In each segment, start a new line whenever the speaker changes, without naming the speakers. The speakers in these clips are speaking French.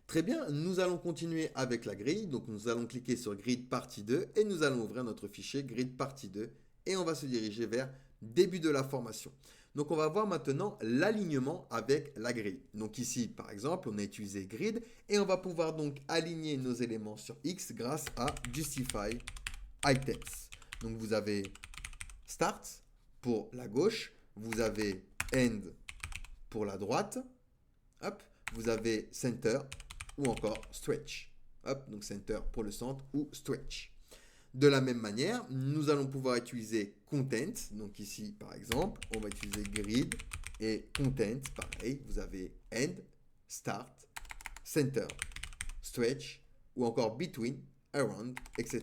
Très bien, nous allons continuer avec la grille. Donc nous allons cliquer sur Grid partie 2 et nous allons ouvrir notre fichier Grid partie 2 et on va se diriger vers début de la formation. Donc on va voir maintenant l'alignement avec la grille. Donc ici par exemple on a utilisé Grid et on va pouvoir donc aligner nos éléments sur X grâce à Justify Items. Donc vous avez Start pour la gauche, vous avez End pour la droite, hop, vous avez Center ou encore Stretch. Hop, donc Center pour le centre ou Stretch. De la même manière, nous allons pouvoir utiliser Content. Donc ici, par exemple, on va utiliser Grid et Content. Pareil, vous avez End, Start, Center, Stretch ou encore Between, Around, etc.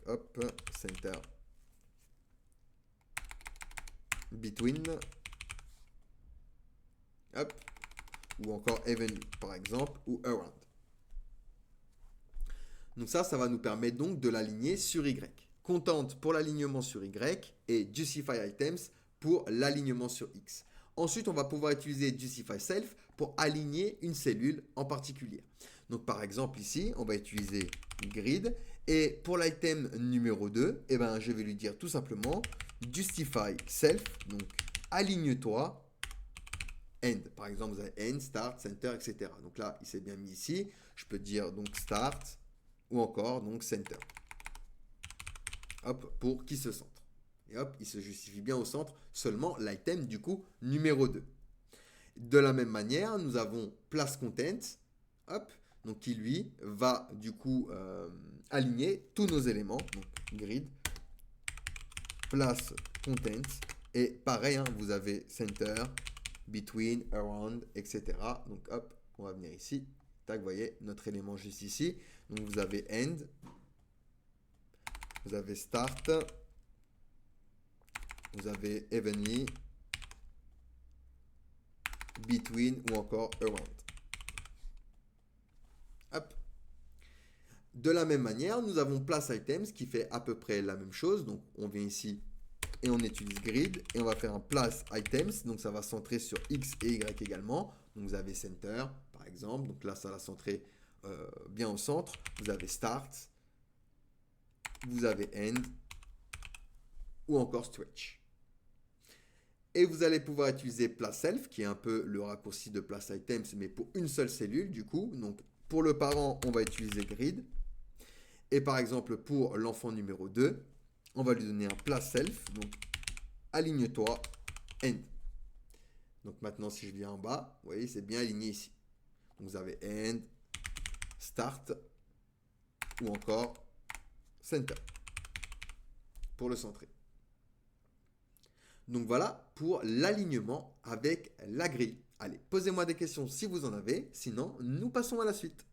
Donc, hop, Center, Between, hop, ou encore Even, par exemple, ou Around. Donc ça va nous permettre donc de l'aligner sur Y. Content pour l'alignement sur Y et Justify Items pour l'alignement sur X. Ensuite, on va pouvoir utiliser Justify Self pour aligner une cellule en particulier. Donc par exemple ici, on va utiliser Grid et pour l'item numéro 2, eh ben, je vais lui dire tout simplement Justify Self, donc aligne-toi End. Par exemple, vous avez End, Start, Center, etc. Donc là, il s'est bien mis ici. Je peux dire donc Start, ou encore donc center. Hop, pour qu'il se centre. Et hop, il se justifie bien au centre seulement l'item du coup numéro 2. De la même manière, nous avons place content, hop, donc qui lui va du coup aligner tous nos éléments, donc grid, place content, et pareil, hein, vous avez center, between, around, etc. Donc hop, on va venir ici, tac, vous voyez notre élément juste ici, donc vous avez end, vous avez start, vous avez evenly, between ou encore around. Hop. De la même manière, nous avons place items qui fait à peu près la même chose. Donc on vient ici et on utilise grid et on va faire un place items. Donc ça va centrer sur X et Y également. Donc vous avez center par exemple. Donc là ça va centrer bien au centre. Vous avez start, vous avez end ou encore stretch. Et vous allez pouvoir utiliser place self, qui est un peu le raccourci de place items, mais pour une seule cellule du coup. Donc pour le parent, on va utiliser grid. Et par exemple, pour l'enfant numéro 2, on va lui donner un place self. Donc aligne-toi, end. Donc maintenant, si je viens en bas, vous voyez, c'est bien aligné ici. Donc vous avez end, start ou encore center pour le centrer. Donc voilà pour l'alignement avec la grille. Allez, posez-moi des questions si vous en avez, sinon nous passons à la suite.